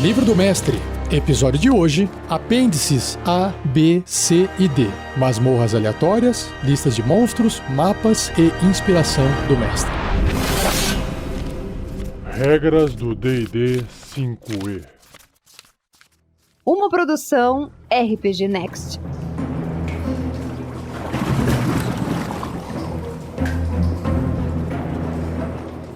Livro do Mestre. Episódio de hoje, apêndices A, B, C e D. Masmorras aleatórias, listas de monstros, mapas e inspiração do mestre. Regras do D&D 5e. Uma produção RPG Next.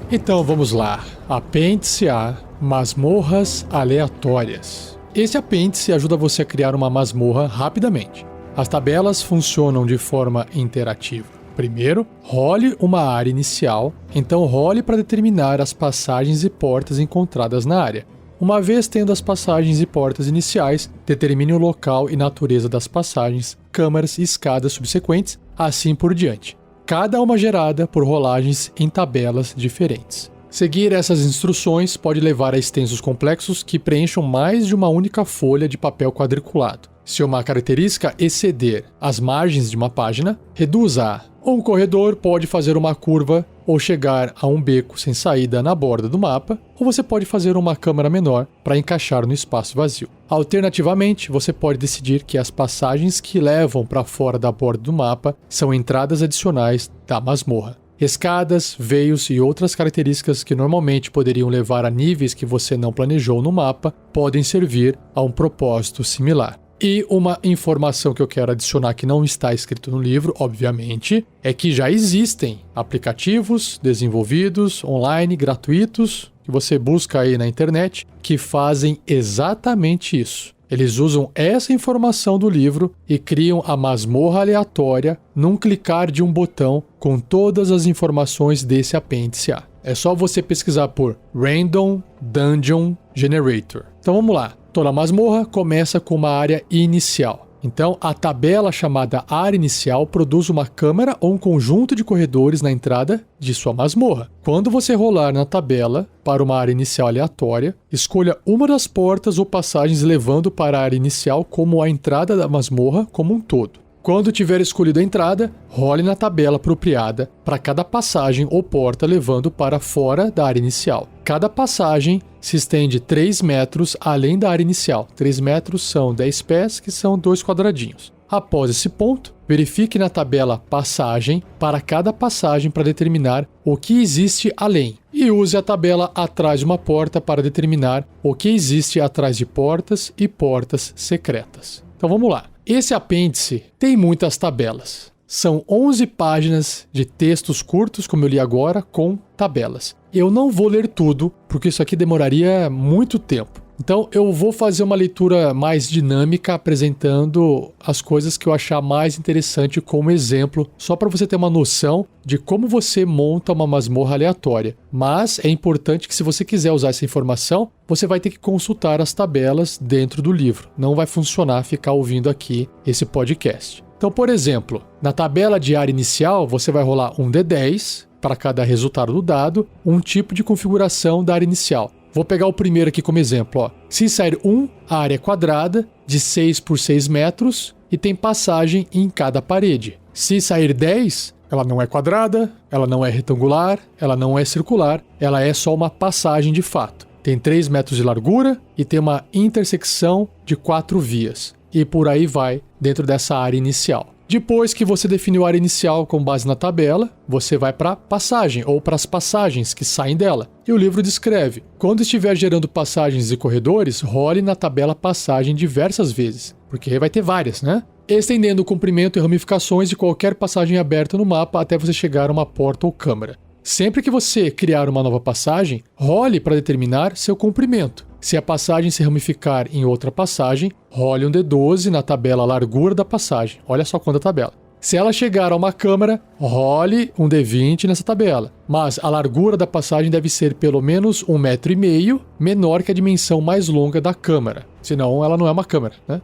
Então vamos lá. Apêndice A, masmorras aleatórias. Esse apêndice ajuda você a criar uma masmorra rapidamente. As tabelas funcionam de forma interativa. Primeiro, role uma área inicial, então role para determinar as passagens e portas encontradas na área. Uma vez tendo as passagens e portas iniciais, determine o local e natureza das passagens, câmaras e escadas subsequentes, assim por diante. Cada uma gerada por rolagens em tabelas diferentes. Seguir essas instruções pode levar a extensos complexos que preencham mais de uma única folha de papel quadriculado. Se uma característica exceder as margens de uma página, reduza-a. Um corredor pode fazer uma curva ou chegar a um beco sem saída na borda do mapa, ou você pode fazer uma câmara menor para encaixar no espaço vazio. Alternativamente, você pode decidir que as passagens que levam para fora da borda do mapa são entradas adicionais da masmorra. Escadas, veios e outras características que normalmente poderiam levar a níveis que você não planejou no mapa podem servir a um propósito similar. E uma informação que eu quero adicionar que não está escrito no livro, obviamente, é que já existem aplicativos desenvolvidos online, gratuitos, que você busca aí na internet, que fazem exatamente isso. Eles usam essa informação do livro e criam a masmorra aleatória num clicar de um botão com todas as informações desse apêndice A. É só você pesquisar por Random Dungeon Generator. Então vamos lá. Toda masmorra começa com uma área inicial. Então, a tabela chamada área inicial produz uma câmara ou um conjunto de corredores na entrada de sua masmorra. Quando você rolar na tabela para uma área inicial aleatória, escolha uma das portas ou passagens levando para a área inicial como a entrada da masmorra como um todo. Quando tiver escolhido a entrada, role na tabela apropriada para cada passagem ou porta levando para fora da área inicial. Cada passagem se estende 3 metros além da área inicial. 3 metros são 10 pés, que são 2 quadradinhos. Após esse ponto, verifique na tabela passagem para cada passagem para determinar o que existe além. E use a tabela atrás de uma porta para determinar o que existe atrás de portas e portas secretas. Então vamos lá. Esse apêndice tem muitas tabelas. São 11 páginas de textos curtos, como eu li agora, com tabelas. Eu não vou ler tudo, porque isso aqui demoraria muito tempo. Então eu vou fazer uma leitura mais dinâmica, apresentando as coisas que eu achar mais interessante como exemplo, só para você ter uma noção de como você monta uma masmorra aleatória. Mas é importante que, se você quiser usar essa informação, você vai ter que consultar as tabelas dentro do livro. Não vai funcionar ficar ouvindo aqui esse podcast. Então, por exemplo, na tabela de área inicial, você vai rolar um D10 para cada resultado do dado, um tipo de configuração da área inicial. Vou pegar o primeiro aqui como exemplo. Ó. Se sair 1, a área é quadrada, de 6 por 6 metros, e tem passagem em cada parede. Se sair 10, ela não é quadrada, ela não é retangular, ela não é circular, ela é só uma passagem de fato. Tem 3 metros de largura e tem uma intersecção de 4 vias. E por aí vai dentro dessa área inicial. Depois que você definiu a área inicial com base na tabela, você vai para a passagem ou para as passagens que saem dela. E o livro descreve: quando estiver gerando passagens e corredores, role na tabela passagem diversas vezes, porque vai ter várias, né? Estendendo o comprimento e ramificações de qualquer passagem aberta no mapa até você chegar a uma porta ou câmara. Sempre que você criar uma nova passagem, role para determinar seu comprimento. Se a passagem se ramificar em outra passagem, role um D12 na tabela largura da passagem. Olha só quanta tabela. Se ela chegar a uma câmara, role um D20 nessa tabela. Mas a largura da passagem deve ser pelo menos 1,5 metro menor que a dimensão mais longa da câmara. Senão ela não é uma câmara, né?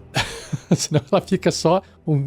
Senão ela fica só um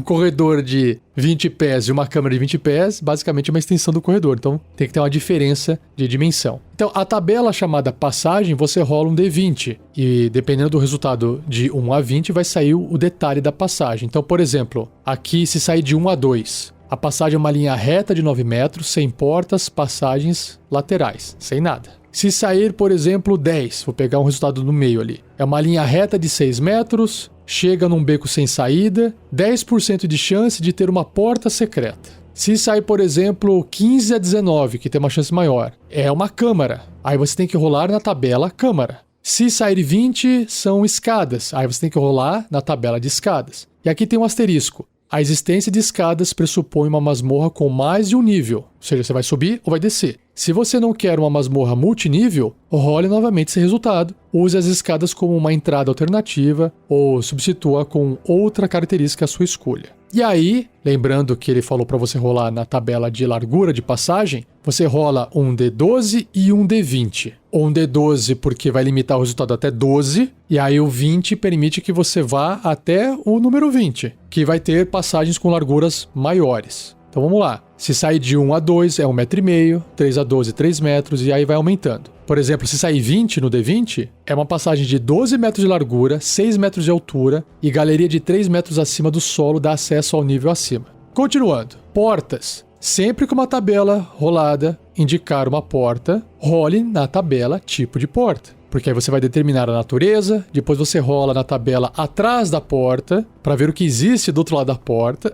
corredor de 20 pés e uma câmara de 20 pés, basicamente uma extensão do corredor. Então tem que ter uma diferença de dimensão. Então a tabela chamada passagem, você rola um D20 e dependendo do resultado de 1 a 20 vai sair o detalhe da passagem. Então, por exemplo, aqui se sair de 1 a 2, a passagem é uma linha reta de 9 metros, sem portas, passagens laterais, sem nada. Se sair, por exemplo, 10, vou pegar um resultado no meio ali. É uma linha reta de 6 metros, chega num beco sem saída, 10% de chance de ter uma porta secreta. Se sair, por exemplo, 15 a 19, que tem uma chance maior, é uma câmara. Aí você tem que rolar na tabela câmara. Se sair 20, são escadas. Aí você tem que rolar na tabela de escadas. E aqui tem um asterisco. A existência de escadas pressupõe uma masmorra com mais de um nível. Ou seja, você vai subir ou vai descer. Se você não quer uma masmorra multinível, role novamente esse resultado. Use as escadas como uma entrada alternativa ou substitua com outra característica à sua escolha. E aí, lembrando que ele falou para você rolar na tabela de largura de passagem, você rola um D12 e um D20. Um D12 porque vai limitar o resultado até 12, e aí o 20 permite que você vá até o número 20, que vai ter passagens com larguras maiores. Então vamos lá. Se sair de 1 a 2 é 1,5 m, 3 a 12 3 metros e aí vai aumentando. Por exemplo, se sair 20 no D20, é uma passagem de 12 metros de largura, 6 metros de altura e galeria de 3 metros acima do solo dá acesso ao nível acima. Continuando. Portas. Sempre que uma tabela rolada indicar uma porta, role na tabela tipo de porta. Porque aí você vai determinar a natureza, depois você rola na tabela atrás da porta, para ver o que existe do outro lado da porta.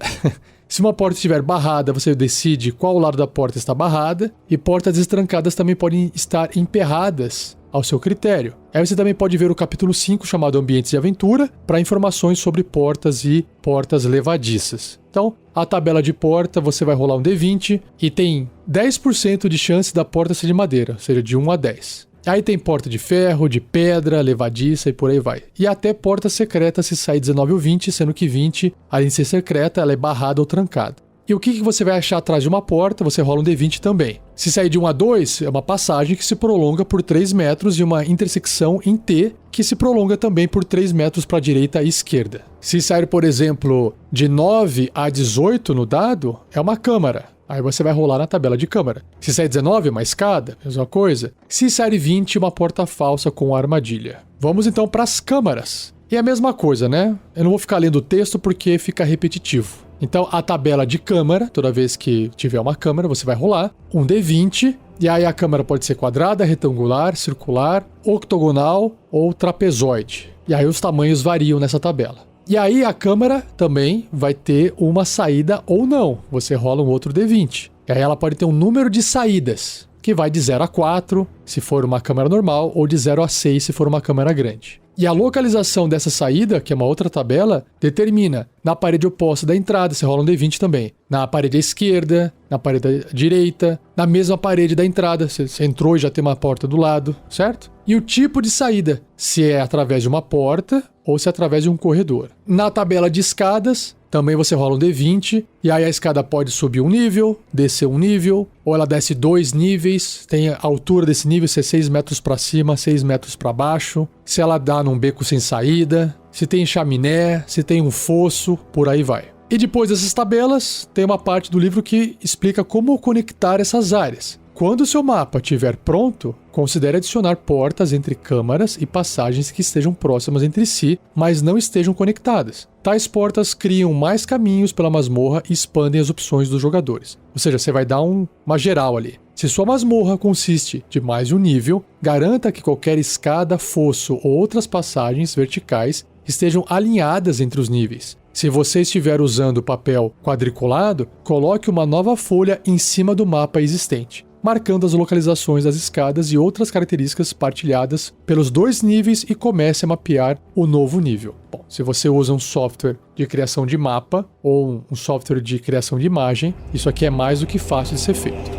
Se uma porta estiver barrada, você decide qual lado da porta está barrada, e portas estrancadas também podem estar emperradas ao seu critério. Aí você também pode ver o capítulo 5, chamado Ambientes de Aventura, para informações sobre portas e portas levadiças. Então, a tabela de porta, você vai rolar um D20 e tem 10% de chance da porta ser de madeira, ou seja, de 1 a 10. Aí tem porta de ferro, de pedra, levadiça e por aí vai. E até porta secreta se sair 19 ou 20, sendo que 20, além de ser secreta, ela é barrada ou trancada. E o que você vai achar atrás de uma porta? Você rola um D20 também. Se sair de 1 a 2, é uma passagem que se prolonga por 3 metros e uma intersecção em T que se prolonga também por 3 metros para a direita e esquerda. Se sair, por exemplo, de 9 a 18 no dado, é uma câmara. Aí você vai rolar na tabela de câmara. Se sair 19, uma escada, mesma coisa. Se sair 20, uma porta falsa com armadilha. Vamos então para as câmaras. E é a mesma coisa, né? Eu não vou ficar lendo o texto porque fica repetitivo. Então, a tabela de câmara, toda vez que tiver uma câmara, você vai rolar um D20. E aí a câmara pode ser quadrada, retangular, circular, octogonal ou trapezoide. E aí os tamanhos variam nessa tabela. E aí a câmara também vai ter uma saída ou não. Você rola um outro D20. E aí ela pode ter um número de saídas, que vai de 0 a 4, se for uma câmara normal, ou de 0 a 6, se for uma câmara grande. E a localização dessa saída, que é uma outra tabela, determina na parede oposta da entrada, você rola um D20 também. Na parede à esquerda, na parede à direita, na mesma parede da entrada, você entrou e já tem uma porta do lado, certo? E o tipo de saída, se é através de uma porta ou se é através de um corredor. Na tabela de escadas, também você rola um D20, e aí a escada pode subir um nível, descer um nível, ou ela desce 2 níveis, tem a altura desse nível, se é 6 metros para cima, 6 metros para baixo, se ela dá num beco sem saída, se tem chaminé, se tem um fosso, por aí vai. E depois dessas tabelas, tem uma parte do livro que explica como conectar essas áreas. Quando o seu mapa estiver pronto, considere adicionar portas entre câmaras e passagens que estejam próximas entre si, mas não estejam conectadas. Tais portas criam mais caminhos pela masmorra e expandem as opções dos jogadores. Ou seja, você vai dar uma geral ali. Se sua masmorra consiste de mais de um nível, garanta que qualquer escada, fosso ou outras passagens verticais estejam alinhadas entre os níveis. Se você estiver usando papel quadriculado, coloque uma nova folha em cima do mapa existente, marcando as localizações das escadas e outras características partilhadas pelos 2 níveis e comece a mapear o novo nível. Bom, se você usa um software de criação de mapa ou um software de criação de imagem, isso aqui é mais do que fácil de ser feito.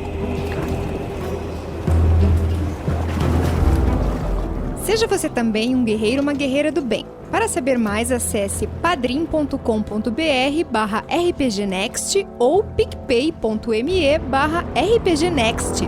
Seja você também um guerreiro ou uma guerreira do bem. Para saber mais, acesse padrim.com.br/rpgnext ou picpay.me/rpgnext.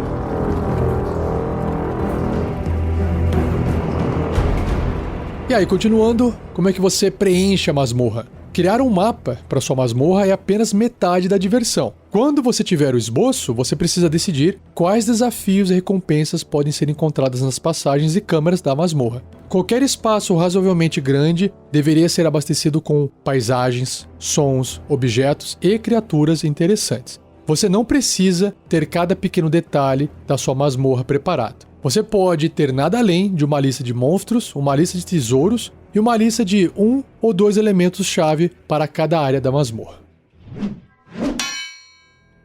E aí, continuando, como é que você preenche a masmorra? Criar um mapa para sua masmorra é apenas metade da diversão. Quando você tiver o esboço, você precisa decidir quais desafios e recompensas podem ser encontradas nas passagens e câmaras da masmorra. Qualquer espaço razoavelmente grande deveria ser abastecido com paisagens, sons, objetos e criaturas interessantes. você não precisa ter cada pequeno detalhe da sua masmorra preparado. Você pode ter nada além de uma lista de monstros, uma lista de tesouros e uma lista de 1 ou 2 elementos-chave para cada área da masmorra.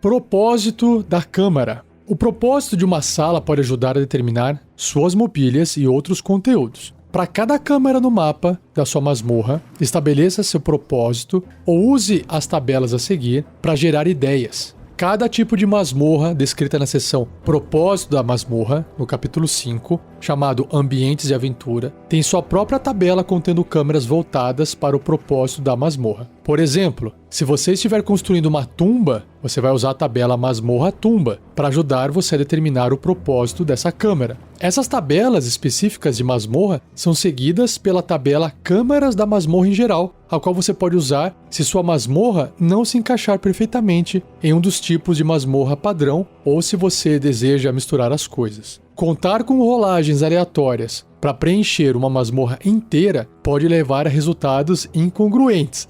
Propósito da câmara. O propósito de uma sala pode ajudar a determinar suas mobílias e outros conteúdos. Para cada câmara no mapa da sua masmorra, estabeleça seu propósito ou use as tabelas a seguir para gerar ideias. Cada tipo de masmorra, descrita na seção Propósito da Masmorra, no capítulo 5, chamado Ambientes de Aventura, tem sua própria tabela contendo câmeras voltadas para o propósito da masmorra. Por exemplo, se você estiver construindo uma tumba, você vai usar a tabela Masmorra Tumba para ajudar você a determinar o propósito dessa câmara. Essas tabelas específicas de masmorra são seguidas pela tabela Câmaras da Masmorra em geral, a qual você pode usar se sua masmorra não se encaixar perfeitamente em um dos tipos de masmorra padrão ou se você deseja misturar as coisas. Contar com rolagens aleatórias para preencher uma masmorra inteira pode levar a resultados incongruentes.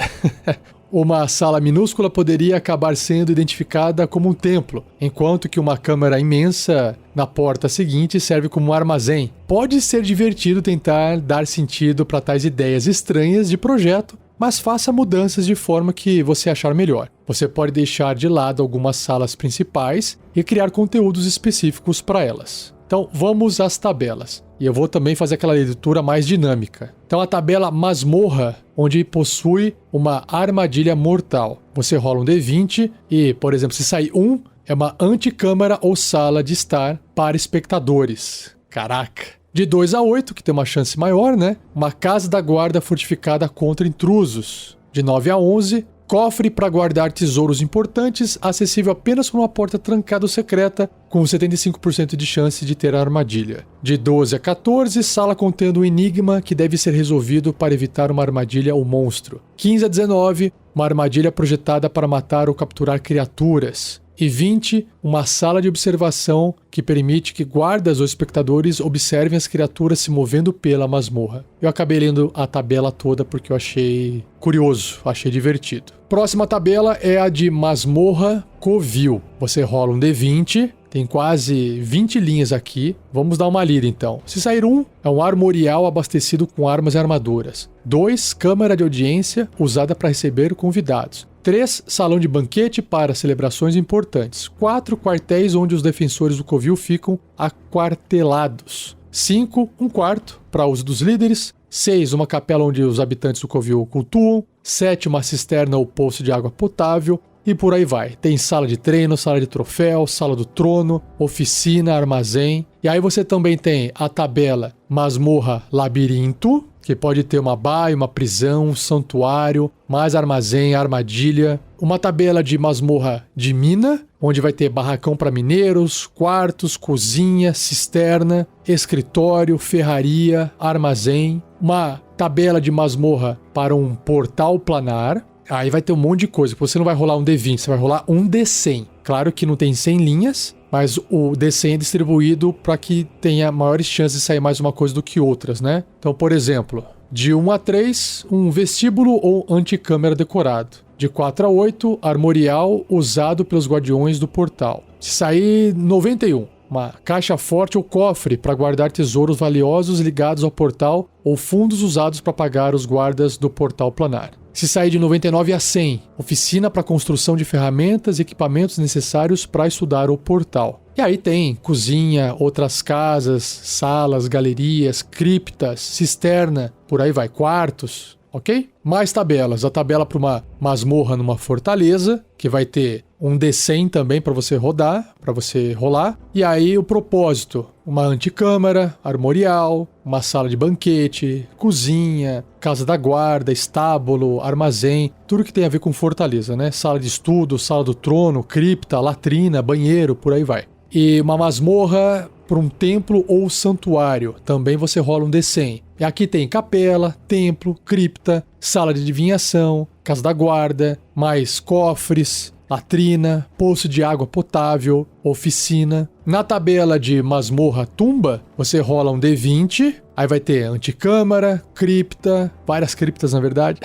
Uma sala minúscula poderia acabar sendo identificada como um templo, enquanto que uma câmara imensa na porta seguinte serve como um armazém. Pode ser divertido tentar dar sentido para tais ideias estranhas de projeto, mas faça mudanças de forma que você achar melhor. Você pode deixar de lado algumas salas principais e criar conteúdos específicos para elas. Então vamos às tabelas. E eu vou também fazer aquela leitura mais dinâmica. Então a tabela Masmorra, onde possui uma armadilha mortal. Você rola um D20 e, por exemplo, se sair 1, é uma anticâmara ou sala de estar para espectadores. Caraca! De 2 a 8, que tem uma chance maior, né? Uma casa da guarda fortificada contra intrusos. De 9 a 11, cofre para guardar tesouros importantes, acessível apenas por uma porta trancada ou secreta, com 75% de chance de ter a armadilha. De 12 a 14, sala contendo um enigma que deve ser resolvido para evitar uma armadilha ou monstro. 15 a 19, uma armadilha projetada para matar ou capturar criaturas. E 20, uma sala de observação que permite que guardas ou espectadores observem as criaturas se movendo pela masmorra. Eu acabei lendo a tabela toda porque eu achei curioso, achei divertido. Próxima tabela é a de Masmorra Covil. Você rola um D20, tem quase 20 linhas aqui. Vamos dar uma lida então. Se sair 1, é um armorial abastecido com armas e armaduras. 2, câmara de audiência usada para receber convidados. 3, salão de banquete para celebrações importantes. 4, quartéis onde os defensores do covil ficam aquartelados. 5, um quarto para uso dos líderes. 6, uma capela onde os habitantes do covil cultuam. 7, uma cisterna ou poço de água potável. E por aí vai. Tem sala de treino, sala de troféu, sala do trono, oficina, armazém. E aí você também tem a tabela Masmorra Labirinto, que pode ter uma baia, uma prisão, um santuário, mais armazém, armadilha. Uma tabela de masmorra de mina, onde vai ter barracão para mineiros, quartos, cozinha, cisterna, escritório, ferraria, armazém. Uma tabela de masmorra para um portal planar. Aí vai ter um monte de coisa. Você não vai rolar um D20, você vai rolar um D100. Claro que não tem 100 linhas, mas o D100 é distribuído para que tenha maiores chances de sair mais uma coisa do que outras, né? Então, por exemplo, de 1 a 3, um vestíbulo ou anticâmara decorado. De 4 a 8, armorial usado pelos guardiões do portal. Se sair 91, uma caixa forte ou cofre para guardar tesouros valiosos ligados ao portal ou fundos usados para pagar os guardas do portal planar. Se sair de 99 a 100, oficina para construção de ferramentas e equipamentos necessários para estudar o portal. E aí tem cozinha, outras casas, salas, galerias, criptas, cisterna, por aí vai, quartos, ok? Mais tabelas. A tabela para uma masmorra numa fortaleza, que vai ter um D100 também para você rodar, para você rolar. E aí o propósito, uma anticâmara, armorial, uma sala de banquete, cozinha, casa da guarda, estábulo, armazém, tudo que tem a ver com fortaleza, né? Sala de estudo, sala do trono, cripta, latrina, banheiro, por aí vai. E uma masmorra para um templo ou santuário, também você rola um D100. E aqui tem capela, templo, cripta, sala de adivinhação, casa da guarda, mais cofres, latrina, poço de água potável, oficina. Na tabela de masmorra tumba, você rola um D20, aí vai ter anticâmara, cripta, várias criptas na verdade,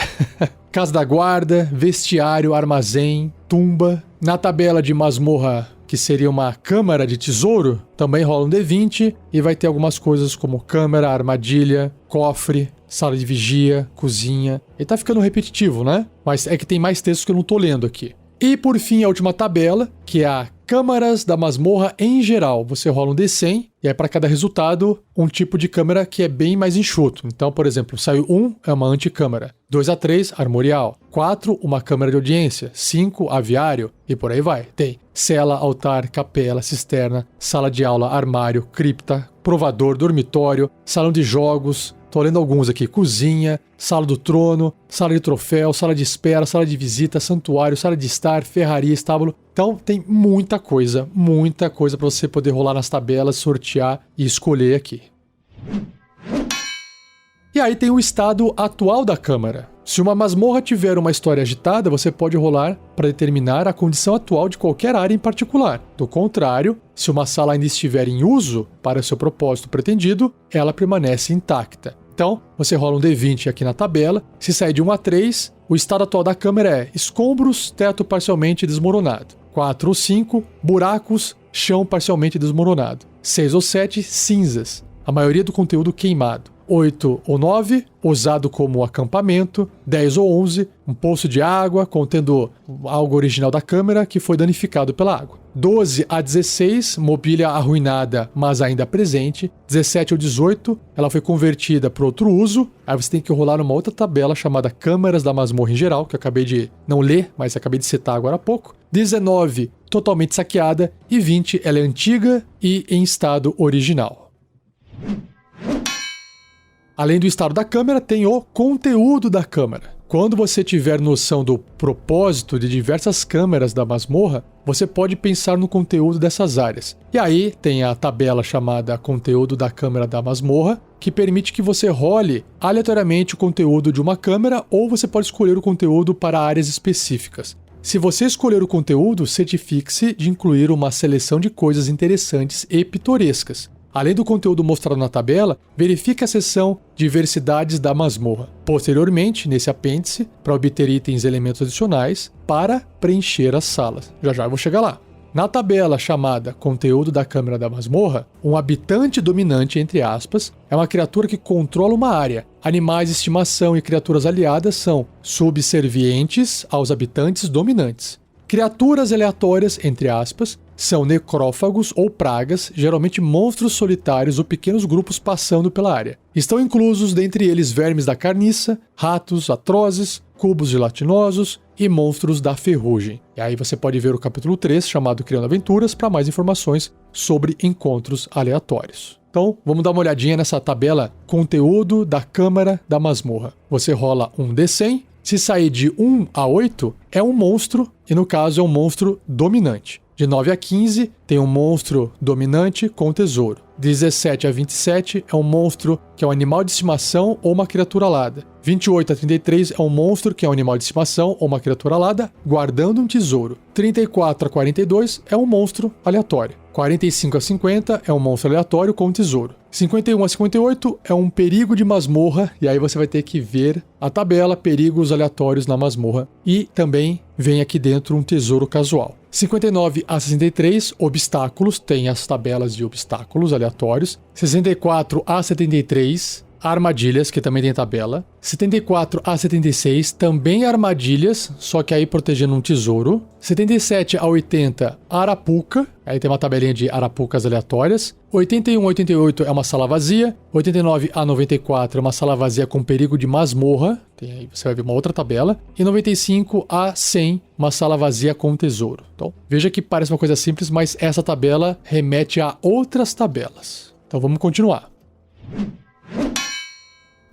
casa da guarda, vestiário, armazém, tumba. Na tabela de masmorra, que seria uma câmara de tesouro, também rola um D20 e vai ter algumas coisas como câmara, armadilha, cofre, sala de vigia, cozinha. E tá ficando repetitivo, né? Mas é que tem mais textos que eu não tô lendo aqui. E por fim, a última tabela, que é a câmaras da masmorra em geral. Você rola um D100 e aí para cada resultado, um tipo de câmara que é bem mais enxuto. Então, por exemplo, saiu 1 é uma anticâmara, 2 a 3, armorial, 4, uma câmara de audiência, 5, aviário e por aí vai. Tem cela, altar, capela, cisterna, sala de aula, armário, cripta, provador, dormitório, salão de jogos. Tô lendo alguns aqui. Cozinha, sala do trono, sala de troféu, sala de espera, sala de visita, santuário, sala de estar, ferraria, estábulo. Então tem muita coisa para você poder rolar nas tabelas, sortear e escolher aqui. E aí tem o estado atual da câmara. Se uma masmorra tiver uma história agitada, você pode rolar para determinar a condição atual de qualquer área em particular. Do contrário, se uma sala ainda estiver em uso para seu propósito pretendido, ela permanece intacta. Então, você rola um D20 aqui na tabela. Se sair de 1 a 3, o estado atual da câmara é escombros, teto parcialmente desmoronado. 4 ou 5, buracos, chão parcialmente desmoronado. 6 ou 7, cinzas, a maioria do conteúdo queimado. 8 ou 9, usado como acampamento. 10 ou 11, um poço de água contendo algo original da câmera que foi danificado pela água. 12 a 16, mobília arruinada, mas ainda presente. 17 ou 18, ela foi convertida para outro uso. Aí você tem que rolar numa outra tabela chamada Câmaras da Masmorra em Geral, que eu acabei de não ler, mas acabei de citar agora há pouco. 19, totalmente saqueada. E 20, ela é antiga e em estado original. Além do estado da câmera, tem o conteúdo da câmera. Quando você tiver noção do propósito de diversas câmeras da masmorra, você pode pensar no conteúdo dessas áreas. E aí tem a tabela chamada Conteúdo da Câmara da Masmorra, que permite que você role aleatoriamente o conteúdo de uma câmera ou você pode escolher o conteúdo para áreas específicas. Se você escolher o conteúdo, certifique-se de incluir uma seleção de coisas interessantes e pitorescas. Além do conteúdo mostrado na tabela, verifique a seção Diversidades da Masmorra. Posteriormente, nesse apêndice, para obter itens e elementos adicionais para preencher as salas. Já eu vou chegar lá. Na tabela chamada Conteúdo da Câmara da Masmorra, um habitante dominante, entre aspas, é uma criatura que controla uma área. Animais de estimação e criaturas aliadas são subservientes aos habitantes dominantes. Criaturas aleatórias, entre aspas, são necrófagos ou pragas, geralmente monstros solitários ou pequenos grupos passando pela área. Estão inclusos dentre eles vermes da carniça, ratos atrozes, cubos gelatinosos e monstros da ferrugem. E aí você pode ver o capítulo 3, chamado Criando Aventuras, para mais informações sobre encontros aleatórios. Então, vamos dar uma olhadinha nessa tabela Conteúdo da Câmara da Masmorra. Você rola um D100, se sair de 1 a 8, é um monstro, e no caso é um monstro dominante. De 9 a 15, tem um monstro dominante com tesouro. 17 a 27 é um monstro que é um animal de estimação ou uma criatura alada. 28 a 33 é um monstro que é um animal de estimação ou uma criatura alada guardando um tesouro. 34 a 42 é um monstro aleatório. 45 a 50 é um monstro aleatório com tesouro. 51 a 58 é um perigo de masmorra, e aí você vai ter que ver a tabela perigos aleatórios na masmorra. E também vem aqui dentro um tesouro casual. 59 a 63, obstáculos, tem as tabelas de obstáculos aleatórios. 64 a 73, armadilhas, que também tem tabela. 74 a 76, também armadilhas, só que aí protegendo um tesouro. 77 a 80, arapuca, aí tem uma tabelinha de arapucas aleatórias. 81 a 88 é uma sala vazia. 89 a 94 é uma sala vazia com perigo de masmorra, tem aí, você vai ver uma outra tabela. E 95 a 100, uma sala vazia com tesouro. Então, veja que parece uma coisa simples, mas essa tabela remete a outras tabelas. Então vamos continuar.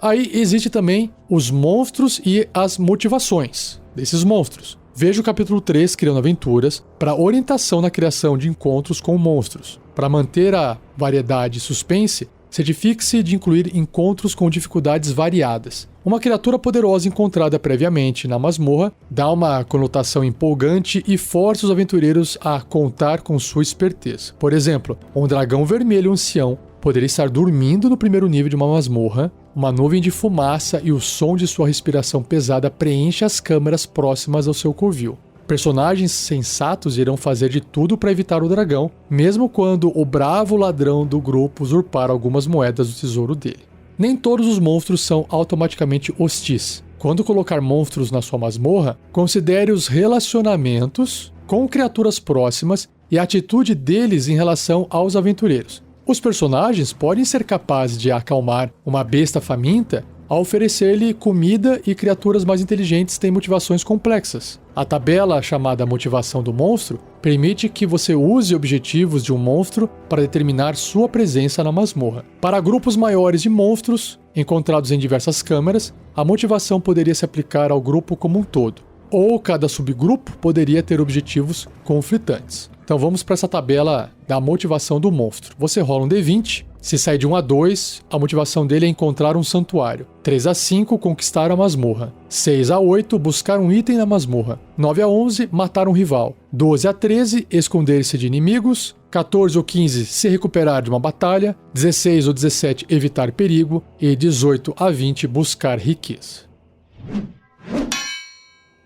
Aí existe também os monstros e as motivações desses monstros. Veja o capítulo 3, Criando Aventuras, para orientação na criação de encontros com monstros. Para manter a variedade e suspense, certifique-se de incluir encontros com dificuldades variadas. Uma criatura poderosa encontrada previamente na masmorra dá uma conotação empolgante e força os aventureiros a contar com sua esperteza. Por exemplo, um dragão vermelho ancião poderia estar dormindo no primeiro nível de uma masmorra. Uma nuvem de fumaça e o som de sua respiração pesada preenche as câmaras próximas ao seu covil. Personagens sensatos irão fazer de tudo para evitar o dragão, mesmo quando o bravo ladrão do grupo usurpar algumas moedas do tesouro dele. Nem todos os monstros são automaticamente hostis. Quando colocar monstros na sua masmorra, considere os relacionamentos com criaturas próximas e a atitude deles em relação aos aventureiros. Os personagens podem ser capazes de acalmar uma besta faminta ao oferecer-lhe comida, e criaturas mais inteligentes têm motivações complexas. A tabela chamada motivação do monstro permite que você use objetivos de um monstro para determinar sua presença na masmorra. Para grupos maiores de monstros, encontrados em diversas câmaras, a motivação poderia se aplicar ao grupo como um todo, ou cada subgrupo poderia ter objetivos conflitantes. Então vamos para essa tabela da motivação do monstro. Você rola um D20, se sair de 1 a 2, a motivação dele é encontrar um santuário. 3 a 5, conquistar a masmorra. 6 a 8, buscar um item na masmorra. 9 a 11, matar um rival. 12 a 13, esconder-se de inimigos. 14 ou 15, se recuperar de uma batalha. 16 ou 17, evitar perigo. E 18 a 20, buscar riqueza.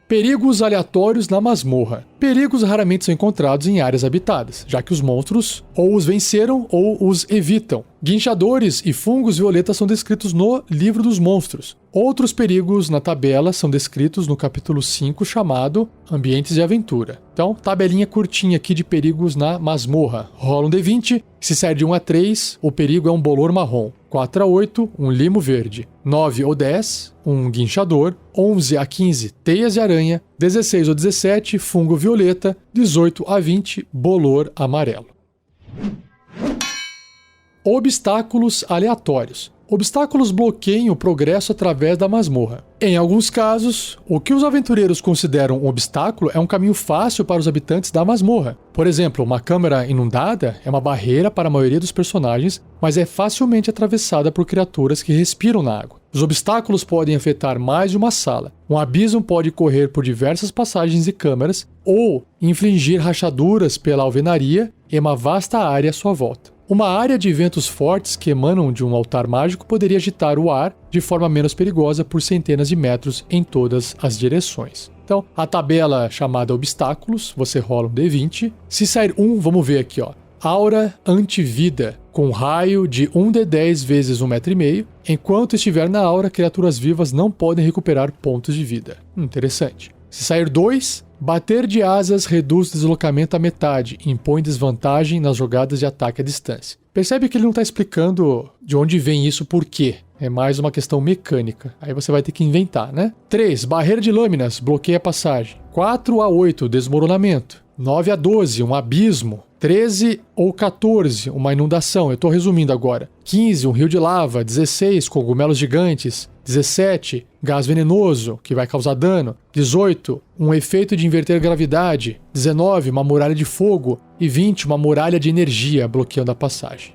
Perigos aleatórios na masmorra. Perigos raramente são encontrados em áreas habitadas, já que os monstros ou os venceram ou os evitam. Guinchadores e fungos violetas são descritos no Livro dos Monstros. Outros perigos na tabela são descritos no capítulo 5, chamado Ambientes de Aventura. Então, tabelinha curtinha aqui de perigos na masmorra. Rola um D20, se sair de 1 a 3, o perigo é um bolor marrom. 4 a 8, um limo verde. 9 ou 10, um guinchador. 11 a 15, teias de aranha. 16 ou 17, fungo violeta. 18 a 20, bolor amarelo. Obstáculos aleatórios. Obstáculos bloqueiam o progresso através da masmorra. Em alguns casos, o que os aventureiros consideram um obstáculo é um caminho fácil para os habitantes da masmorra. Por exemplo, uma câmara inundada é uma barreira para a maioria dos personagens, mas é facilmente atravessada por criaturas que respiram na água. Os obstáculos podem afetar mais de uma sala. Um abismo pode correr por diversas passagens e câmaras, ou infligir rachaduras pela alvenaria em uma vasta área à sua volta. Uma área de ventos fortes que emanam de um altar mágico poderia agitar o ar de forma menos perigosa por centenas de metros em todas as direções. Então, a tabela chamada obstáculos, você rola um D20. Se sair 1, vamos ver aqui, ó. Aura antivida, com raio de 1d10 vezes 1,5 m. Enquanto estiver na aura, criaturas vivas não podem recuperar pontos de vida. Interessante. Se sair 2, bater de asas reduz o deslocamento à metade e impõe desvantagem nas jogadas de ataque à distância. Percebe que ele não está explicando de onde vem isso, por quê. É mais uma questão mecânica. Aí você vai ter que inventar, né? 3, barreira de lâminas, bloqueia a passagem. 4 a 8, desmoronamento. 9 a 12, um abismo. 13 ou 14, uma inundação. Eu estou resumindo agora. 15, um rio de lava. 16, cogumelos gigantes. 17, gás venenoso, que vai causar dano. 18, um efeito de inverter gravidade. 19, uma muralha de fogo. E 20, uma muralha de energia, bloqueando a passagem.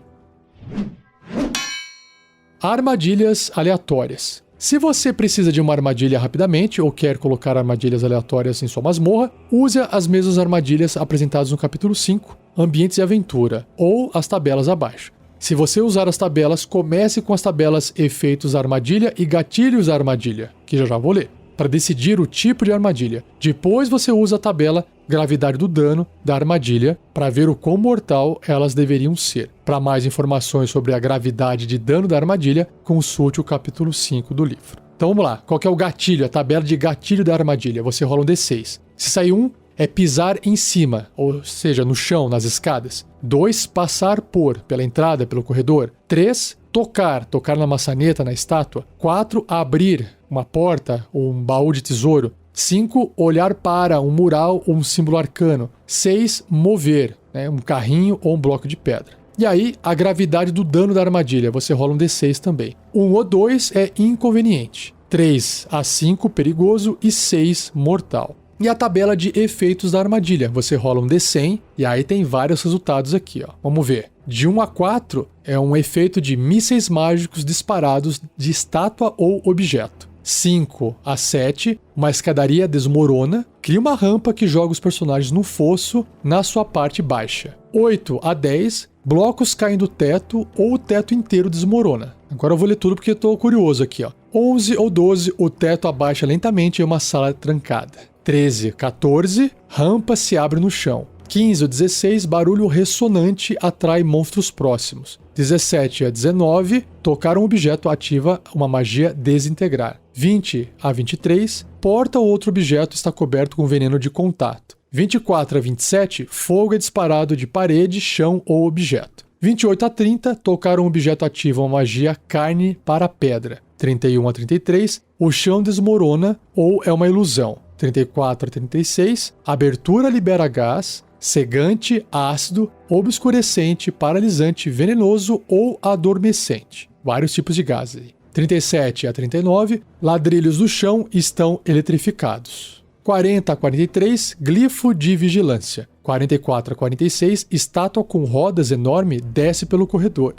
Armadilhas aleatórias. Se você precisa de uma armadilha rapidamente ou quer colocar armadilhas aleatórias em sua masmorra, use as mesmas armadilhas apresentadas no capítulo 5, Ambientes de Aventura, ou as tabelas abaixo. Se você usar as tabelas, comece com as tabelas Efeitos Armadilha e Gatilhos Armadilha, que já vou ler, para decidir o tipo de armadilha. Depois você usa a tabela Gravidade do Dano da armadilha para ver o quão mortal elas deveriam ser. Para mais informações sobre a gravidade de dano da armadilha, consulte o capítulo 5 do livro. Então vamos lá, qual que é o gatilho? A tabela de gatilho da armadilha. Você rola um D6. Se sair 1, é pisar em cima, ou seja, no chão, nas escadas. 2, passar por, pela entrada, pelo corredor. 3, tocar na maçaneta, na estátua. 4, abrir uma porta ou um baú de tesouro. 5, olhar para um mural ou um símbolo arcano. 6, mover, né, um carrinho ou um bloco de pedra. E aí, a gravidade do dano da armadilha, você rola um D6 também. 1 ou 2 é inconveniente. 3 a 5, perigoso. E 6, mortal. E a tabela de efeitos da armadilha, você rola um D100 e aí tem vários resultados aqui, ó. Vamos ver. De 1 a 4 é um efeito de mísseis mágicos disparados de estátua ou objeto. 5 a 7, uma escadaria desmorona, cria uma rampa que joga os personagens no fosso na sua parte baixa. 8 a 10, blocos caem do teto ou o teto inteiro desmorona. Agora eu vou ler tudo porque eu estou curioso aqui, ó. 11 ou 12, o teto abaixa lentamente em uma sala trancada. 13 a 14, rampa se abre no chão. 15 a 16, barulho ressonante atrai monstros próximos. 17 a 19, tocar um objeto ativa uma magia desintegrar. 20 a 23, porta ou outro objeto está coberto com veneno de contato. 24 a 27, fogo é disparado de parede, chão ou objeto. 28 a 30, tocar um objeto ativa uma magia carne para pedra. 31 a 33, o chão desmorona ou é uma ilusão. 34 a 36, abertura libera gás, cegante, ácido, obscurecente, paralisante, venenoso ou adormecente. Vários tipos de gases. 37 a 39, ladrilhos do chão estão eletrificados. 40 a 43, glifo de vigilância. 44 a 46, estátua com rodas enorme desce pelo corredor.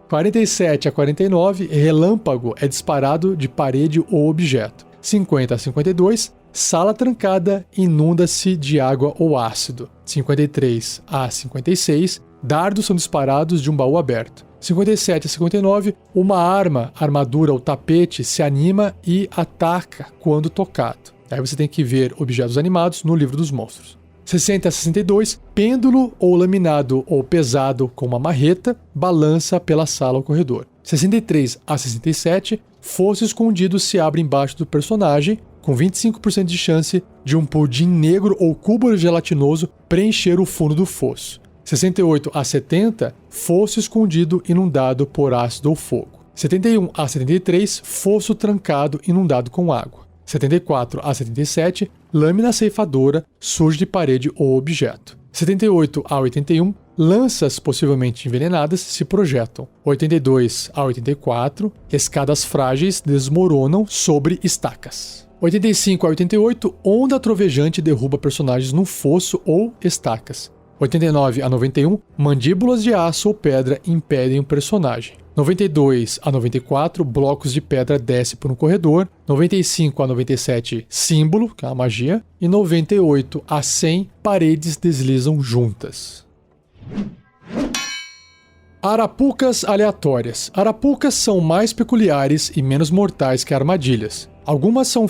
47 a 49, relâmpago é disparado de parede ou objeto. 50 a 52, sala trancada inunda-se de água ou ácido. 53 a 56, dardos são disparados de um baú aberto. 57 a 59, uma arma, armadura ou tapete se anima e ataca quando tocado. Aí você tem que ver objetos animados no livro dos monstros. 60 a 62, pêndulo ou laminado ou pesado com uma marreta balança pela sala ou corredor. 63 a 67, fosso escondido se abre embaixo do personagem, com 25% de chance de um pudim negro ou cubo gelatinoso preencher o fundo do fosso. 68 a 70, fosso escondido inundado por ácido ou fogo. 71 a 73, fosso trancado inundado com água. 74 a 77, lâmina ceifadora surge de parede ou objeto. 78 a 81, lanças possivelmente envenenadas se projetam. 82 a 84, escadas frágeis desmoronam sobre estacas. 85 a 88, onda trovejante derruba personagens num fosso ou estacas. 89 a 91, mandíbulas de aço ou pedra impedem o personagem. 92 a 94, blocos de pedra descem por um corredor. 95 a 97, símbolo, que é uma magia. E 98 a 100, paredes deslizam juntas. Arapucas aleatórias. Arapucas são mais peculiares e menos mortais que armadilhas. Algumas são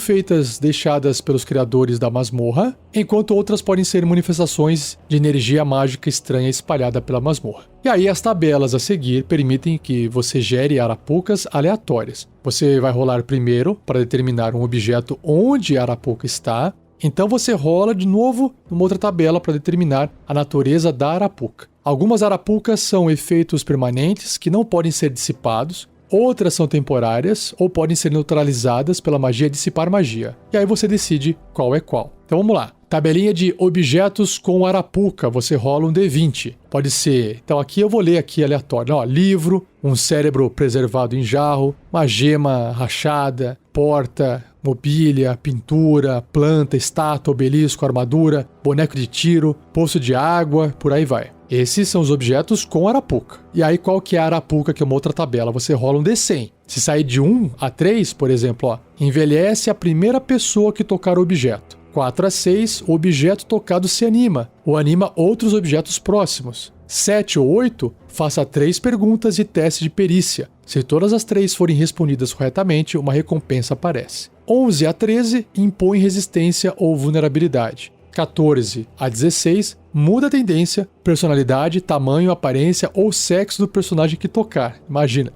deixadas pelos criadores da masmorra, enquanto outras podem ser manifestações de energia mágica estranha espalhada pela masmorra. E aí as tabelas a seguir permitem que você gere arapucas aleatórias. Você vai rolar primeiro para determinar um objeto onde a arapuca está, então você rola de novo numa outra tabela para determinar a natureza da arapuca. Algumas arapucas são efeitos permanentes que não podem ser dissipados, outras são temporárias ou podem ser neutralizadas pela magia dissipar magia. E aí você decide qual é qual. Então vamos lá. Tabelinha de objetos com arapuca. Você rola um D20. Pode ser... Então aqui eu vou ler aqui aleatório. Ó, livro, um cérebro preservado em jarro, uma gema rachada, porta, mobília, pintura, planta, estátua, obelisco, armadura, boneco de tiro, poço de água, por aí vai. Esses são os objetos com arapuca. E aí qual que é a arapuca, que é uma outra tabela? Você rola um D100. Se sair de 1 a 3, por exemplo, ó, envelhece a primeira pessoa que tocar o objeto. 4 a 6, o objeto tocado se anima, ou anima outros objetos próximos. 7 ou 8, faça 3 perguntas e teste de perícia. Se todas as 3 forem respondidas corretamente, uma recompensa aparece. 11 a 13, impõe resistência ou vulnerabilidade. 14 a 16, muda a tendência, personalidade, tamanho, aparência ou sexo do personagem que tocar. Imagina.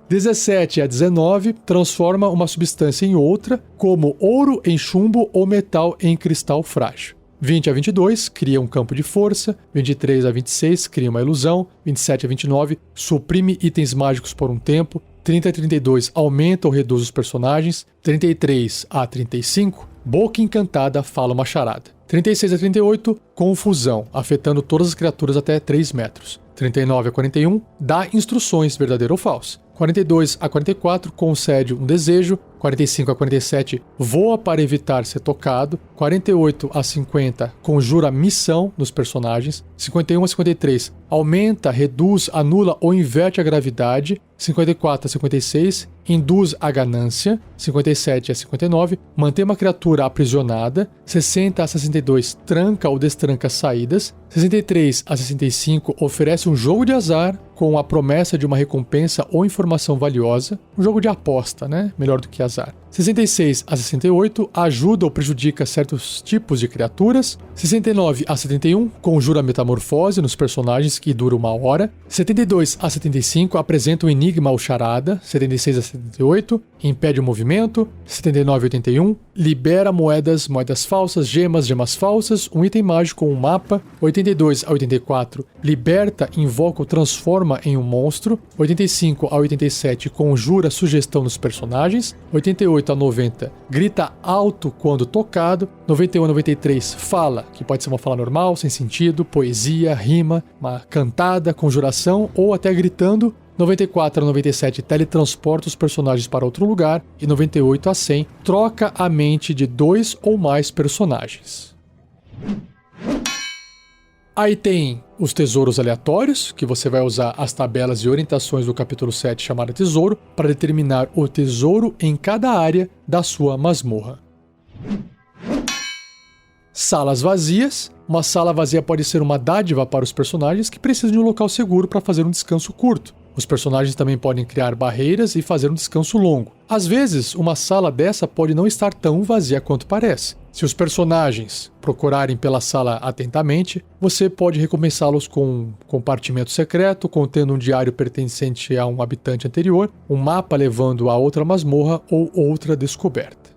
17 a 19, transforma uma substância em outra, como ouro em chumbo ou metal em cristal frágil. 20 a 22, cria um campo de força. 23 a 26, cria uma ilusão. 27 a 29, suprime itens mágicos por um tempo. 30 a 32, aumenta ou reduz os personagens. 33 a 35, boca encantada fala uma charada. 36 a 38, confusão, afetando todas as criaturas até 3 metros. 39 a 41, dá instruções, verdadeiro ou falso. 42 a 44, concede um desejo. 45 a 47, voa para evitar ser tocado. 48 a 50, conjura missão nos personagens. 51 a 53, aumenta, reduz, anula ou inverte a gravidade. 54 a 56, induz a ganância. 57 a 59, mantém uma criatura aprisionada. 60 a 62, tranca ou destranca saídas. 63 a 65, oferece um jogo de azar com a promessa de uma recompensa ou informação valiosa. Um jogo de aposta, né? Melhor do que azar. 66 a 68, ajuda ou prejudica certos tipos de criaturas. 69 a 71, conjura a metamorfose nos personagens que dura 1 hora. 72 a 75, apresenta um enigma ou charada. 76 a 78, impede o movimento. 79 a 81, libera moedas falsas, gemas falsas, um item mágico ou um mapa. 82 a 84, liberta, invoca ou transforma em um monstro. 85 a 87, conjura sugestão nos personagens. 88 a 90, grita alto quando tocado. 91 a 93, fala, que pode ser uma fala normal, sem sentido, poesia, rima, uma cantada, conjuração ou até gritando. 94 a 97, teletransporta os personagens para outro lugar. E 98 a 100, troca a mente de 2 ou mais personagens. Aí tem os tesouros aleatórios, que você vai usar as tabelas e orientações do capítulo 7 chamada tesouro para determinar o tesouro em cada área da sua masmorra. Salas vazias. Uma sala vazia pode ser uma dádiva para os personagens que precisam de um local seguro para fazer um descanso curto. Os personagens também podem criar barreiras e fazer um descanso longo. Às vezes, uma sala dessa pode não estar tão vazia quanto parece. Se os personagens procurarem pela sala atentamente, você pode recompensá-los com um compartimento secreto contendo um diário pertencente a um habitante anterior, um mapa levando a outra masmorra ou outra descoberta.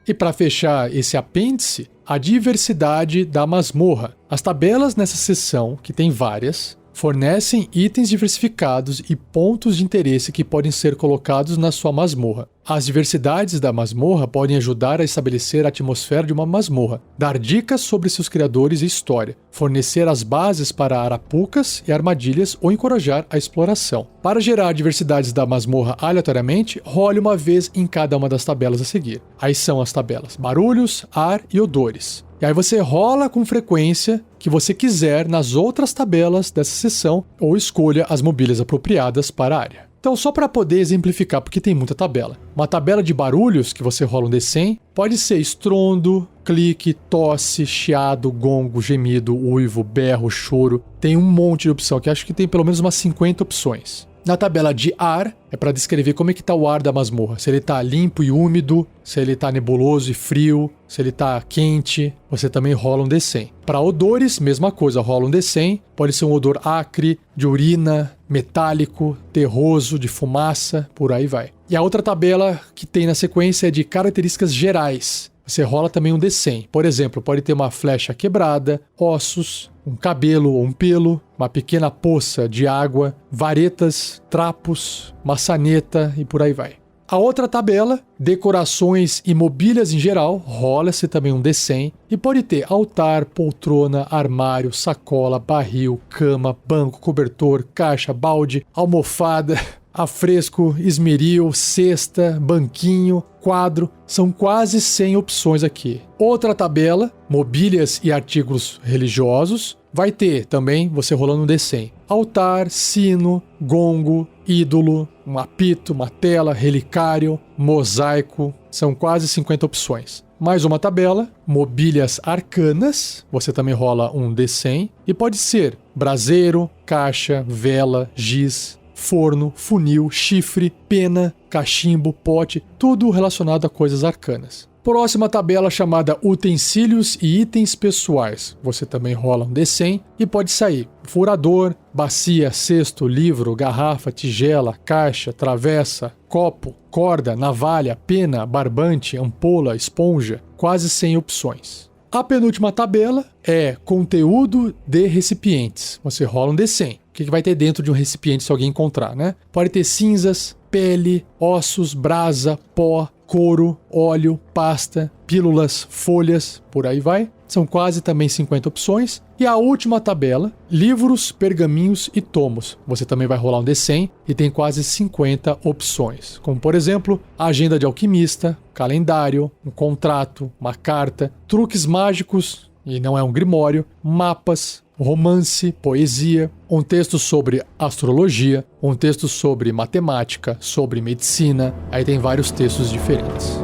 E para fechar esse apêndice, a diversidade da masmorra. As tabelas nessa seção, que tem várias, fornecem itens diversificados e pontos de interesse que podem ser colocados na sua masmorra. As diversidades da masmorra podem ajudar a estabelecer a atmosfera de uma masmorra, dar dicas sobre seus criadores e história, fornecer as bases para arapucas e armadilhas ou encorajar a exploração. Para gerar diversidades da masmorra aleatoriamente, role uma vez em cada uma das tabelas a seguir. Aí são as tabelas barulhos, ar e odores. E aí você rola com frequência que você quiser nas outras tabelas dessa seção ou escolha as mobílias apropriadas para a área. Então, só para poder exemplificar, porque tem muita tabela. Uma tabela de barulhos que você rola um D100 pode ser estrondo, clique, tosse, chiado, gongo, gemido, uivo, berro, choro. Tem um monte de opção, que acho que tem pelo menos umas 50 opções. Na tabela de ar, é para descrever como é que tá o ar da masmorra. Se ele tá limpo e úmido, se ele tá nebuloso e frio, se ele tá quente, você também rola um D100. Para odores, mesma coisa, rola um D100. Pode ser um odor acre, de urina, metálico, terroso, de fumaça, por aí vai. E a outra tabela que tem na sequência é de características gerais. Você rola também um D100. Por exemplo, pode ter uma flecha quebrada, ossos, um cabelo ou um pelo, uma pequena poça de água, varetas, trapos, maçaneta e por aí vai. A outra tabela, decorações e mobílias em geral, rola-se também um D100 e pode ter altar, poltrona, armário, sacola, barril, cama, banco, cobertor, caixa, balde, almofada, afresco, esmeril, cesta, banquinho, quadro. São quase 100 opções aqui. Outra tabela, mobílias e artigos religiosos, vai ter também, você rolando um D100. Altar, sino, gongo, ídolo, um apito, uma tela, relicário, mosaico. São quase 50 opções. Mais uma tabela, mobílias arcanas, você também rola um D100. E pode ser braseiro, caixa, vela, giz, forno, funil, chifre, pena, cachimbo, pote, tudo relacionado a coisas arcanas. Próxima tabela chamada utensílios e itens pessoais. Você também rola um D100 e pode sair furador, bacia, cesto, livro, garrafa, tigela, caixa, travessa, copo, corda, navalha, pena, barbante, ampola, esponja. Quase 100 opções. A penúltima tabela é conteúdo de recipientes. Você rola um D100. O que vai ter dentro de um recipiente se alguém encontrar, né? Pode ter cinzas, pele, ossos, brasa, pó, couro, óleo, pasta, pílulas, folhas, por aí vai. São quase também 50 opções. E a última tabela, livros, pergaminhos e tomos. Você também vai rolar um D100 e tem quase 50 opções. Como, por exemplo, agenda de alquimista, calendário, um contrato, uma carta, truques mágicos, e não é um grimório, mapas, romance, poesia, um texto sobre astrologia, um texto sobre matemática, sobre medicina. Aí tem vários textos diferentes.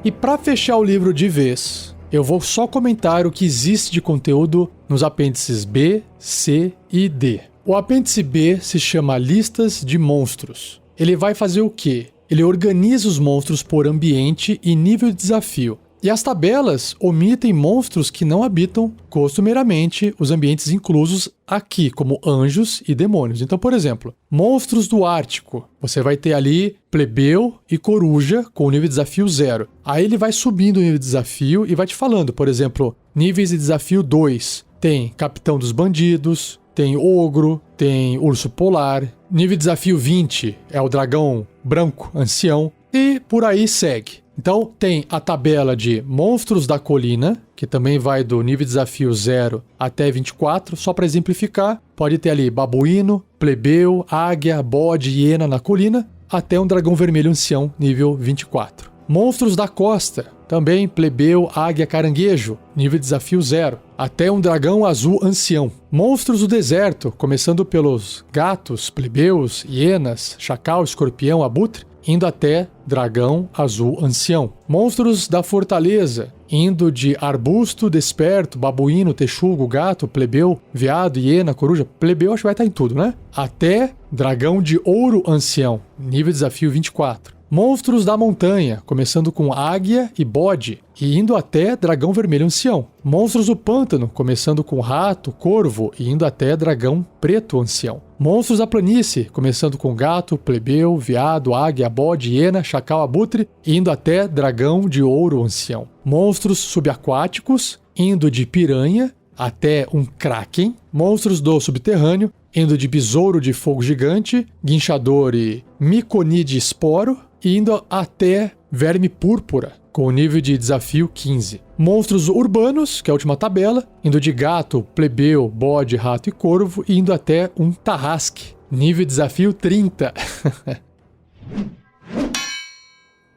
E para fechar o livro de vez, eu vou só comentar o que existe de conteúdo nos apêndices B, C e D. O apêndice B se chama Listas de Monstros. Ele vai fazer o quê? Ele organiza os monstros por ambiente e nível de desafio. E as tabelas omitem monstros que não habitam costumeiramente os ambientes inclusos aqui, como anjos e demônios. Então, por exemplo, monstros do Ártico. Você vai ter ali plebeu e coruja com o nível de desafio 0. Aí ele vai subindo o nível de desafio e vai te falando, por exemplo, níveis de desafio 2. Tem capitão dos bandidos, tem ogro, tem urso polar. Nível de desafio 20 é o dragão branco ancião e por aí segue. Então tem a tabela de monstros da colina, que também vai do nível de desafio 0 até 24, só para exemplificar. Pode ter ali babuíno, plebeu, águia, bode, hiena na colina, até um dragão vermelho ancião, nível 24. Monstros da costa, também plebeu, águia, caranguejo, nível de desafio 0, até um dragão azul ancião. Monstros do deserto, começando pelos gatos, plebeus, hienas, chacal, escorpião, abutre, indo até dragão azul ancião. Monstros da fortaleza, indo de arbusto, desperto, babuíno, texugo, gato, plebeu, veado, hiena, coruja, plebeu acho que vai estar em tudo, né? Até dragão de ouro ancião, nível de desafio 24. Monstros da montanha, começando com águia e bode, e indo até dragão vermelho ancião. Monstros do pântano, começando com rato, corvo, e indo até dragão preto ancião. Monstros da planície, começando com gato, plebeu, veado, águia, bode, hiena, chacal, abutre, e indo até dragão de ouro ancião. Monstros subaquáticos, indo de piranha até um kraken. Monstros do subterrâneo, indo de besouro de fogo gigante, guinchador e miconide esporo, e indo até verme púrpura, com o nível de desafio 15. Monstros urbanos, que é a última tabela, indo de gato, plebeu, bode, rato e corvo, e indo até um tarrasque, nível de desafio 30.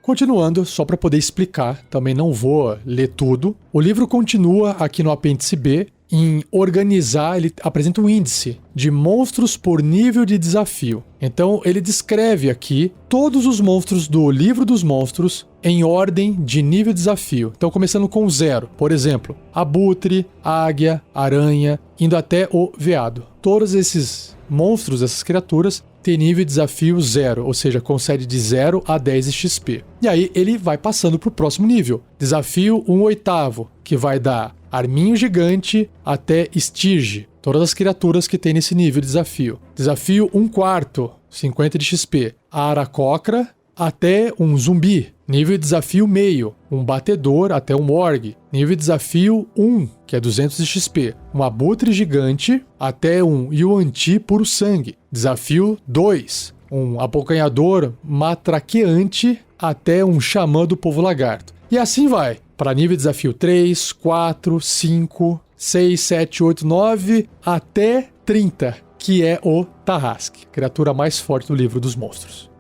Continuando, só para poder explicar, também não vou ler tudo, o livro continua aqui no apêndice B em organizar, ele apresenta um índice de monstros por nível de desafio. Então ele descreve aqui todos os monstros do livro dos monstros em ordem de nível de desafio. Então começando com 0, por exemplo, abutre, águia, aranha, indo até o veado. Todos esses monstros, essas criaturas, têm nível de desafio 0, ou seja, concede de 0 a 10 XP. E aí ele vai passando para o próximo nível. Desafio 1/8, que vai dar arminho gigante até estirge. Todas as criaturas que tem nesse nível de desafio. Desafio 1/4, 50 de XP. A aracocra até um zumbi. Nível de desafio meio. Um batedor até um org. Nível de desafio 1, que é 200 de XP. Um abutre gigante até um yuan-ti puro sangue. Desafio 2. Um abocanhador matraqueante até um xamã do povo lagarto. E assim vai. Para nível de desafio 3, 4, 5, 6, 7, 8, 9, até 30, que é o Tarrasque, criatura mais forte do livro dos monstros.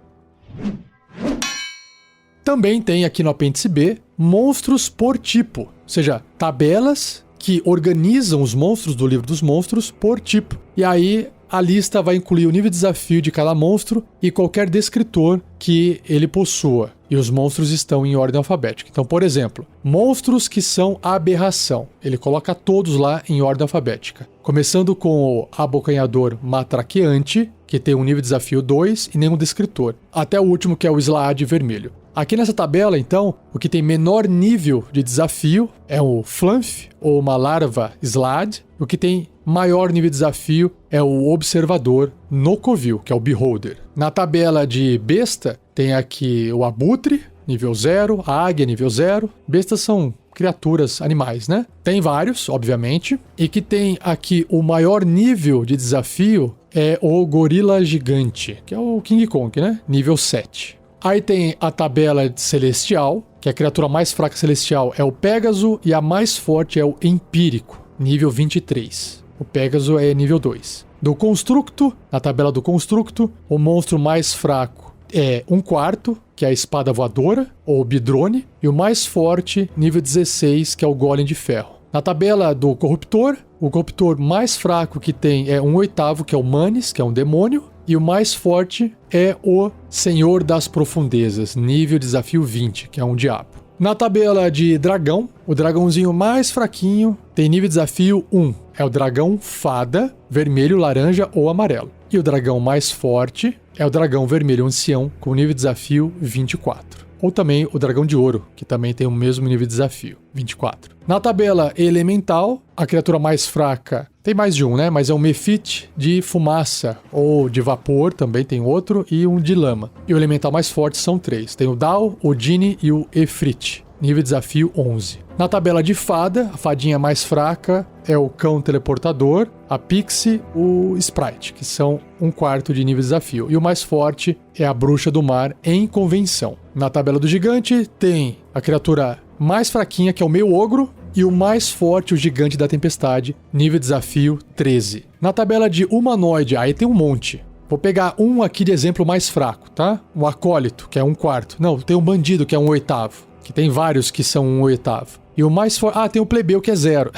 Também tem aqui no apêndice B, monstros por tipo, ou seja, tabelas que organizam os monstros do livro dos monstros por tipo. E aí a lista vai incluir o nível de desafio de cada monstro e qualquer descritor que ele possua. E os monstros estão em ordem alfabética. Então, por exemplo, monstros que são aberração. Ele coloca todos lá em ordem alfabética. Começando com o abocanhador matraqueante, que tem um nível de desafio 2 e nenhum descritor. Até o último, que é o Slaad vermelho. Aqui nessa tabela, então, o que tem menor nível de desafio é o Flanf, ou uma larva Slaad. O que tem maior nível de desafio é o observador Nocovil, que é o Beholder. Na tabela de besta, tem aqui o abutre, nível 0, a águia, nível 0. Bestas são criaturas, animais, né? Tem vários, obviamente. E que tem aqui o maior nível de desafio é o gorila gigante, que é o King Kong, né? Nível 7. Aí tem a tabela de celestial, que a criatura mais fraca celestial é o Pégaso e a mais forte é o Empírico, nível 23. O Pégaso é nível 2. Do Constructo, na tabela do Constructo, o monstro mais fraco é 1/4, que é a espada voadora, ou Bidrone, e o mais forte, nível 16, que é o Golem de Ferro. Na tabela do Corruptor, o Corruptor mais fraco que tem é 1/8, que é o Manes, que é um demônio, e o mais forte é o Senhor das Profundezas, nível desafio 20, que é um diabo. Na tabela de dragão, o dragãozinho mais fraquinho tem nível desafio 1. é o dragão fada, vermelho, laranja ou amarelo. E o dragão mais forte é o dragão vermelho ancião, com nível de desafio 24. Ou também o dragão de ouro, que também tem o mesmo nível de desafio, 24. Na tabela elemental, a criatura mais fraca, tem mais de um, né? Mas é um Mephit de fumaça, ou de vapor, também tem outro, e um de lama. E o elemental mais forte são 3. Tem o Dao, o Dini e o Efrit. Nível de desafio 11. Na tabela de fada, a fadinha mais fraca é o cão teleportador, a Pixie, o Sprite, que são 1/4 de nível de desafio. E o mais forte é a bruxa do mar em convenção. Na tabela do gigante tem a criatura mais fraquinha, que é o meio ogro, e o mais forte, o gigante da tempestade, nível de desafio 13. Na tabela de humanoide, aí tem um monte. Vou pegar um aqui de exemplo mais fraco, tá? O acólito, que é 1/4. Não, tem um bandido, que é 1/8. Que tem vários que são 1/8. E o mais forte... tem o plebeu, que é 0.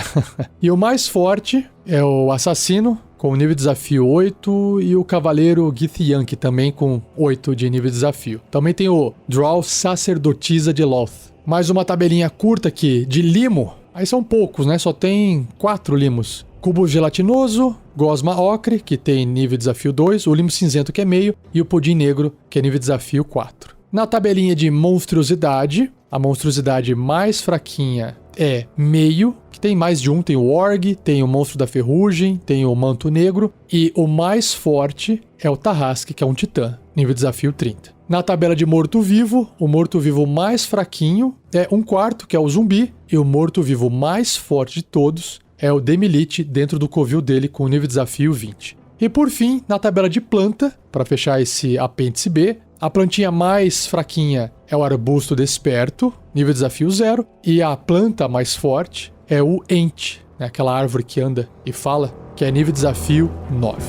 E o mais forte é o assassino, com nível de desafio 8, e o cavaleiro Githyanki, também com 8 de nível de desafio. Também tem o Drow Sacerdotisa de Loth. Mais uma tabelinha curta aqui, de limo. Aí são poucos, né? Só tem 4 limos. Cubo gelatinoso, gosma ocre, que tem nível de desafio 2, o limo cinzento, que é meio, e o pudim negro, que é nível de desafio 4. Na tabelinha de monstruosidade, a monstruosidade mais fraquinha é meio, que tem mais de um, tem o Org, tem o monstro da ferrugem, tem o manto negro, e o mais forte é o Tarrasque, que é um titã, nível de desafio 30. Na tabela de morto-vivo, o morto-vivo mais fraquinho é 1/4, que é o zumbi, e o morto-vivo mais forte de todos é o Demilite, dentro do covil dele, com nível de desafio 20. E por fim, na tabela de planta, para fechar esse apêndice B, a plantinha mais fraquinha é o arbusto desperto, nível de desafio 0, e a planta mais forte é o Ent, né, aquela árvore que anda e fala, que é nível de desafio 9.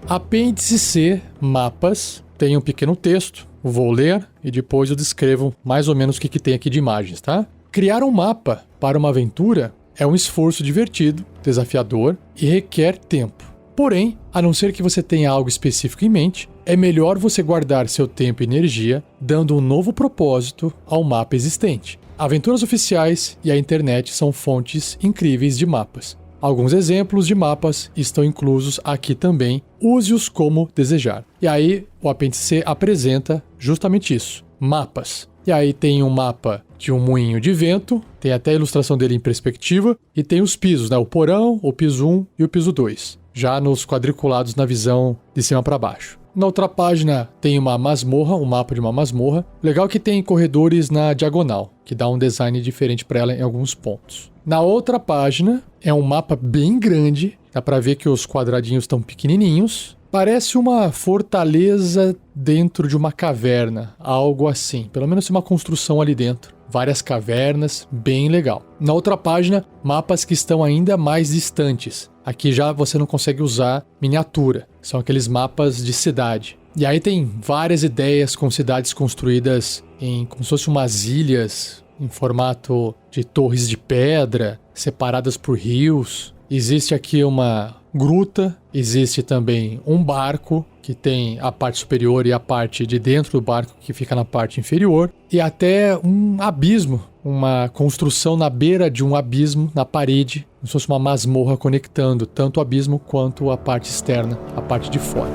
Apêndice C, mapas, tem um pequeno texto, vou ler e depois eu descrevo mais ou menos o que tem aqui de imagens, tá? Criar um mapa para uma aventura é um esforço divertido, desafiador e requer tempo. Porém, a não ser que você tenha algo específico em mente, é melhor você guardar seu tempo e energia dando um novo propósito ao mapa existente. Aventuras oficiais e a internet são fontes incríveis de mapas. Alguns exemplos de mapas estão inclusos aqui também, use-os como desejar. E aí, o apêndice C apresenta justamente isso, mapas. E aí tem um mapa de um moinho de vento, tem até a ilustração dele em perspectiva, e tem os pisos, né? O porão, o piso 1 e o piso 2. Já nos quadriculados na visão de cima para baixo. Na outra página tem uma masmorra, um mapa de uma masmorra. Legal que tem corredores na diagonal, que dá um design diferente para ela em alguns pontos. Na outra página é um mapa bem grande, dá para ver que os quadradinhos estão pequenininhos. Parece uma fortaleza dentro de uma caverna, algo assim. Pelo menos tem uma construção ali dentro. Várias cavernas, bem legal. Na outra página, mapas que estão ainda mais distantes. Aqui já você não consegue usar miniatura. São aqueles mapas de cidade. E aí tem várias ideias com cidades construídas em como se fossem umas ilhas em formato de torres de pedra, separadas por rios. Existe aqui uma gruta, existe também um barco que tem a parte superior e a parte de dentro do barco que fica na parte inferior, e até um abismo, uma construção na beira de um abismo, na parede, como se fosse uma masmorra conectando tanto o abismo quanto a parte externa, a parte de fora.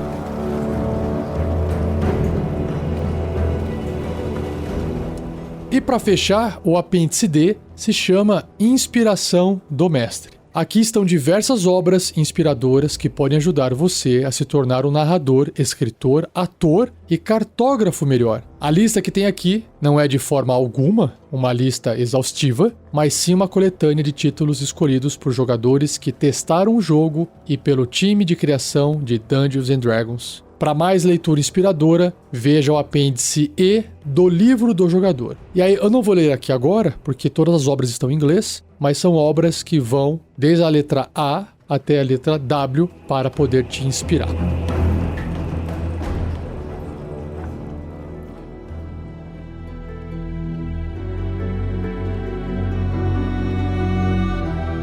E para fechar, o apêndice D se chama Inspiração do Mestre. Aqui estão diversas obras inspiradoras que podem ajudar você a se tornar um narrador, escritor, ator e cartógrafo melhor. A lista que tem aqui não é de forma alguma uma lista exaustiva, mas sim uma coletânea de títulos escolhidos por jogadores que testaram o jogo e pelo time de criação de Dungeons & Dragons. Para mais leitura inspiradora, veja o apêndice E do livro do jogador. E aí, eu não vou ler aqui agora, porque todas as obras estão em inglês, mas são obras que vão desde a letra A até a letra W para poder te inspirar.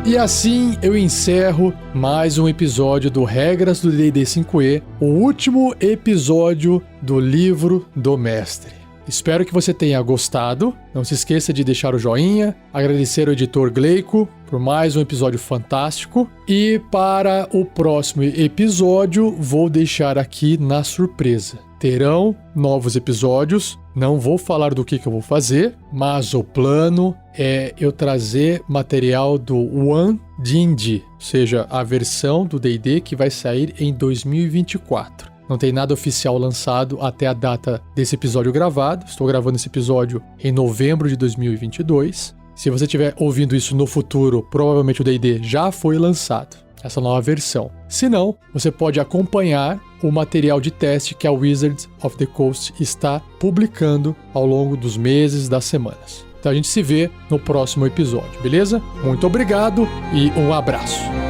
E assim eu encerro mais um episódio do Regras do D&D 5e, o último episódio do Livro do Mestre. Espero que você tenha gostado. Não se esqueça de deixar o joinha, agradecer ao editor Gleico por mais um episódio fantástico. E para o próximo episódio, vou deixar aqui na surpresa. Terão novos episódios, não vou falar do que eu vou fazer, mas o plano é eu trazer material do One D&D, ou seja, a versão do D&D que vai sair em 2024. Não tem nada oficial lançado até a data desse episódio gravado. Estou gravando esse episódio em novembro de 2022. Se você estiver ouvindo isso no futuro, provavelmente o D&D já foi lançado, essa nova versão. Se não, você pode acompanhar o material de teste que a Wizards of the Coast está publicando ao longo dos meses, das semanas. Então a gente se vê no próximo episódio, beleza? Muito obrigado e um abraço!